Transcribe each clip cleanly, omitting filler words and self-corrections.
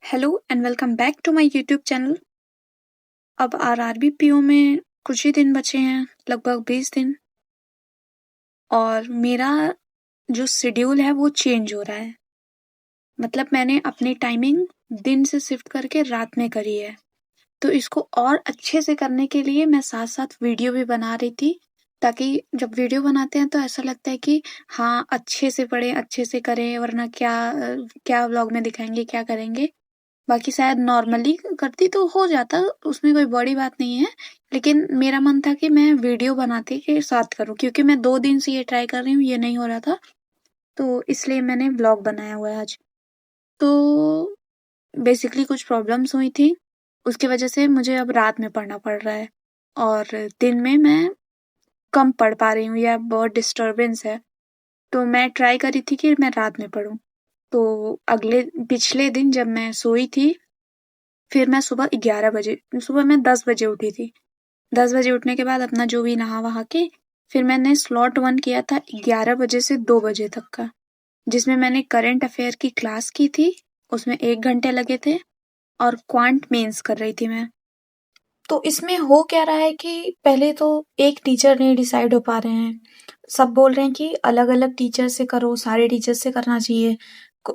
Hello and welcome back to my YouTube channel. अब RRB PO में कुछ ही दिन बचे हैं, लगभग 20 दिन। और मेरा जो शेड्यूल है वो चेंज हो रहा है। मतलब मैंने अपनी टाइमिंग दिन से शिफ्ट करके रात में करी है। तो इसको और अच्छे से करने के लिए मैं साथ साथ वीडियो भी बना रही थी, ताकि जब वीडियो बनाते हैं तो ऐसा लगता है कि हाँ, अच्छे से पढ़ें, अच्छे से करें, वरना क्या व्लॉग में दिखाएंगे, क्या करेंगे। बाकी शायद नॉर्मली करती तो हो जाता, उसमें कोई बड़ी बात नहीं है। लेकिन मेरा मन था कि मैं वीडियो बनाते के साथ करूं, क्योंकि मैं 2 दिन से ये ट्राई कर रही हूँ, ये नहीं हो रहा था। तो इसलिए मैंने व्लॉग बनाया हुआ है आज। तो बेसिकली कुछ प्रॉब्लम्स हुई थी, उसकी वजह से मुझे अब रात में पढ़ना पड़ रहा है। और दिन में मैं कम पढ़ पा रही हूँ, या बहुत डिस्टरबेंस है। तो मैं ट्राई करी थी कि मैं रात में पढूं। तो पिछले दिन जब मैं सोई थी, फिर मैं सुबह मैं 10 बजे उठी थी। 10 बजे उठने के बाद अपना जो भी नहा वहा के, फिर मैंने स्लॉट 1 किया था 11 बजे से 2 बजे तक का, जिसमें मैंने करंट अफेयर की क्लास की थी। उसमें 1 घंटे लगे थे, और क्वांट मेंस कर रही थी मैं। तो इसमें हो क्या रहा है कि पहले तो एक टीचर नहीं डिसाइड हो पा रहे हैं। सब बोल रहे हैं कि अलग-अलग टीचर से करो, सारे टीचर से करना चाहिए।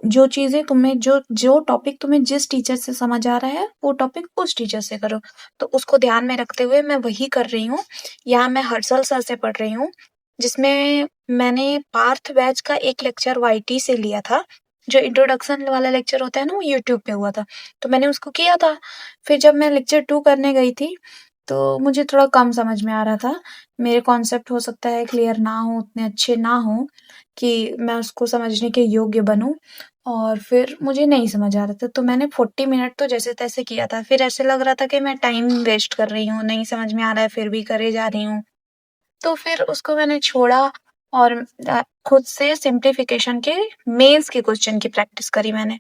जो चीज़ें तुम्हें जो जो टॉपिक तुम्हें जिस टीचर से समझ आ रहा है, वो टॉपिक उस टीचर से करो। तो उसको ध्यान में रखते हुए मैं वही कर रही हूँ। यहाँ मैं हर्षल सर से पढ़ रही हूँ, जिसमें मैंने पार्थ बैच का एक लेक्चर वाईटी से लिया था। जो इंट्रोडक्शन वाला लेक्चर होता है ना, वो यूट्यूब पे हुआ था, तो मैंने उसको किया था। फिर जब मैं लेक्चर 2 करने गई थी, तो मुझे थोड़ा कम समझ में आ रहा था। मेरे कॉन्सेप्ट हो सकता है क्लियर ना हो, उतने अच्छे ना हों कि मैं उसको समझने के योग्य बनूँ, और फिर मुझे नहीं समझ आ रहा था। तो मैंने 40 मिनट तो जैसे-तैसे किया था। फिर ऐसे लग रहा था कि मैं टाइम वेस्ट कर रही हूँ, नहीं समझ में आ रहा है फिर भी करे जा रही हूँ। तो फिर उसको मैंने छोड़ा, और खुद से सिम्प्लीफिकेशन के मेंस के क्वेश्चन की प्रैक्टिस करी मैंने।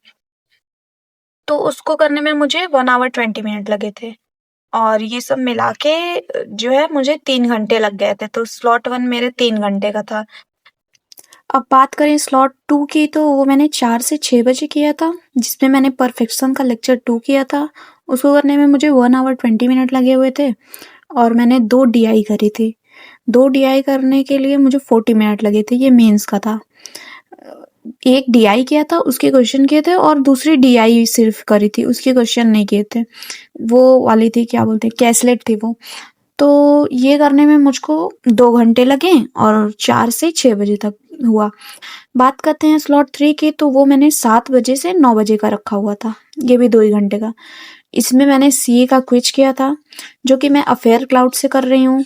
तो उसको करने में मुझे 1 ऑवर 20 मिनट लगे थे, और ये सब मिला के जो है मुझे 3 घंटे लग गए थे। तो स्लॉट 1 मेरे 3 घंटे का था। अब बात करें स्लॉट 2 की, तो वो मैंने 4 से 6 बजे किया था, जिसमें मैंने परफेक्शन का लेक्चर 2 किया था। उसको करने में मुझे 1 ऑवर 20 मिनट लगे हुए थे, और मैंने 2 डीआई करी थी। 2 डीआई करने के लिए मुझे 40 मिनट लगे थे, ये मेंस का था। एक डीआई किया था, उसके क्वेश्चन किए थे, और दूसरी डीआई सिर्फ करी थी, उसके क्वेश्चन नहीं किए थे। वो वाली थी, क्या बोलते हैं, कैसलेट थी वो। तो ये करने में मुझको 2 घंटे लगे, और 4 से 6 बजे तक हुआ। बात करते हैं स्लॉट 3 की, तो वो मैंने 7 बजे से 9 बजे का रखा हुआ था, ये भी 2 ही घंटे का। इसमें मैंने सीए का क्विज किया था, जो कि मैं अफेयर क्लाउड से कर रही हूँ।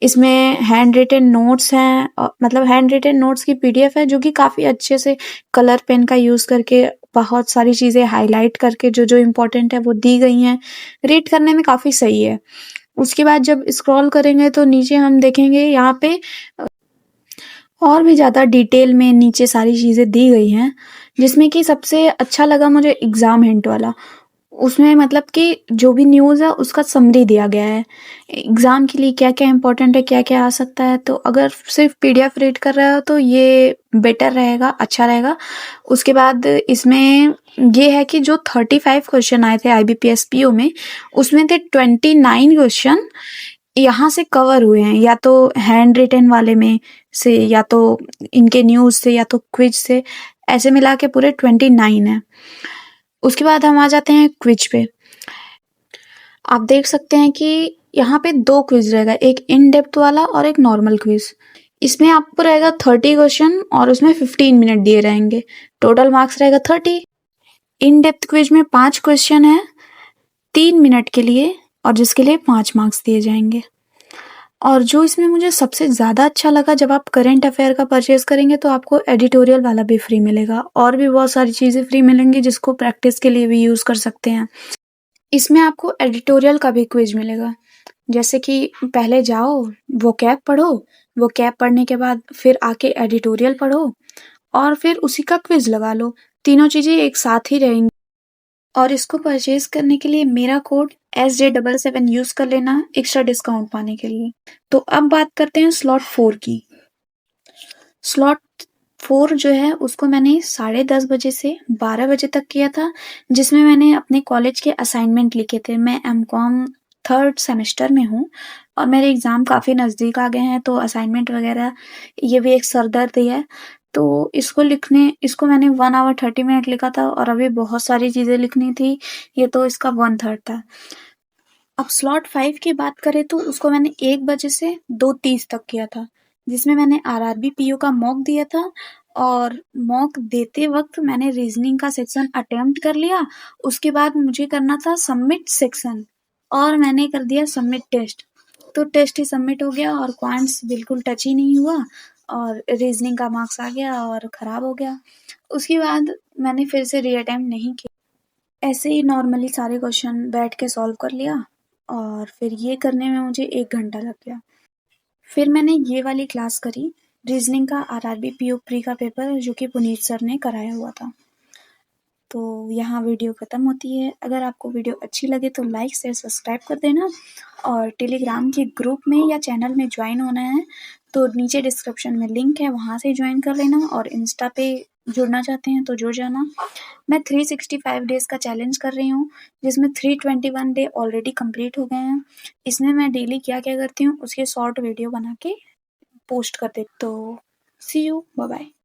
इसमें हैंड रिटन नोट्स हैं, मतलब हैंड रिटन नोट्स की पीडीएफ है, जो कि काफ़ी अच्छे से कलर पेन का यूज़ करके बहुत सारी चीज़ें हाईलाइट करके जो जो इम्पोर्टेंट है वो दी गई हैं। रीड करने में काफ़ी सही है। उसके बाद जब स्क्रॉल करेंगे तो नीचे हम देखेंगे, यहाँ पे और भी ज़्यादा डिटेल में नीचे सारी चीज़ें दी गई हैं, जिसमें कि सबसे अच्छा लगा मुझे एग्ज़ाम हिंट वाला। उसमें मतलब कि जो भी न्यूज़ है उसका समरी दिया गया है। एग्ज़ाम के लिए क्या-क्या इम्पोर्टेंट है, क्या-क्या आ सकता है। तो अगर सिर्फ़ पीडीएफ रीड कर रहे हो तो ये बेटर रहेगा, अच्छा रहेगा। उसके बाद इसमें ये है कि जो 35 क्वेश्चन आए थे आईबीपीएस पीओ में, उसमें से 29 क्वेश्चन यहाँ से कवर हुए हैं, या तो हैंड रिटन वाले में से, या तो इनके न्यूज़ से, या तो क्विज से। ऐसे मिला के पूरे 29 हैं। उसके बाद हम आ जाते हैं क्विज पे। आप देख सकते हैं कि यहाँ पे 2 क्विज रहेगा, एक इन डेप्थ वाला और एक नॉर्मल क्विज। इसमें आपको रहेगा 30 क्वेश्चन, और उसमें 15 मिनट दिए रहेंगे। टोटल मार्क्स रहेगा 30। इन डेप्थ क्विज में 5 क्वेश्चन है 3 मिनट के लिए, और जिसके लिए 5 मार्क्स दिए जाएंगे। और जो इसमें मुझे सबसे ज़्यादा अच्छा लगा, जब आप करंट अफेयर का परचेज करेंगे तो आपको एडिटोरियल वाला भी फ्री मिलेगा, और भी बहुत सारी चीज़ें फ्री मिलेंगी जिसको प्रैक्टिस के लिए भी यूज़ कर सकते हैं। इसमें आपको एडिटोरियल का भी क्विज मिलेगा, जैसे कि पहले जाओ, वोकैब पढ़ो, वोकैब पढ़ने के बाद फिर आके एडिटोरियल पढ़ो, और फिर उसी का क्विज लगा लो। तीनों चीज़ें एक साथ ही रहेंगी। और इसको परचेज करने के लिए मेरा कोड SJ77 यूज़ कर लेना, एक्स्ट्रा डिस्काउंट पाने के लिए। तो अब बात करते हैं स्लॉट 4 की। स्लॉट 4 जो है उसको मैंने 10:30 बजे से 12 बजे तक किया था, जिसमें मैंने अपने कॉलेज के असाइनमेंट लिखे थे। मैं एमकॉम 3rd सेमेस्टर में हूँ और मेरे एग्ज़ाम काफ़ी नज़दीक आ गए हैं, तो असाइनमेंट वगैरह ये भी एक सरदर्द ही है। तो इसको मैंने 1 आवर 30 मिनट लिखा था और अभी बहुत सारी चीज़ें लिखनी थी, ये तो इसका 1/3 था। अब स्लॉट 5 की बात करें तो उसको मैंने 1 बजे से 2:30 तक किया था, जिसमें मैंने आरआरबी पीओ का मॉक दिया था और मॉक देते वक़्त मैंने रीज़निंग का सेक्शन अटेम्प्ट कर लिया, उसके बाद मुझे करना था सबमिट सेक्शन और मैंने कर दिया सबमिट टेस्ट। तो टेस्ट ही सबमिट हो गया और क्वांट्स बिल्कुल टच ही नहीं हुआ और रीज़निंग का मार्क्स आ गया और खराब हो गया। उसके बाद मैंने फिर से रीअटेम्प्ट नहीं किया। ऐसे ही नॉर्मली सारे क्वेश्चन बैठ के सॉल्व कर लिया और फिर ये करने में मुझे 1 घंटा लग गया। फिर मैंने ये वाली क्लास करी, रीज़निंग का आरआरबी पीओ प्री का पेपर जो कि पुनीत सर ने कराया हुआ था। तो यहाँ वीडियो ख़त्म होती है। अगर आपको वीडियो अच्छी लगे तो लाइक, शेयर, सब्सक्राइब कर देना और टेलीग्राम के ग्रुप में या चैनल में ज्वाइन होना है तो नीचे डिस्क्रिप्शन में लिंक है, वहाँ से ज्वाइन कर लेना और इंस्टा पे जुड़ना चाहते हैं तो जुड़ जाना। मैं 365 डेज़ का चैलेंज कर रही हूँ, जिसमें 321 डे ऑलरेडी कंप्लीट हो गए हैं। इसमें मैं डेली क्या-क्या करती हूँ उसके शॉर्ट वीडियो बना के पोस्ट कर देती हूँ। तो सी यू, बाय बाय।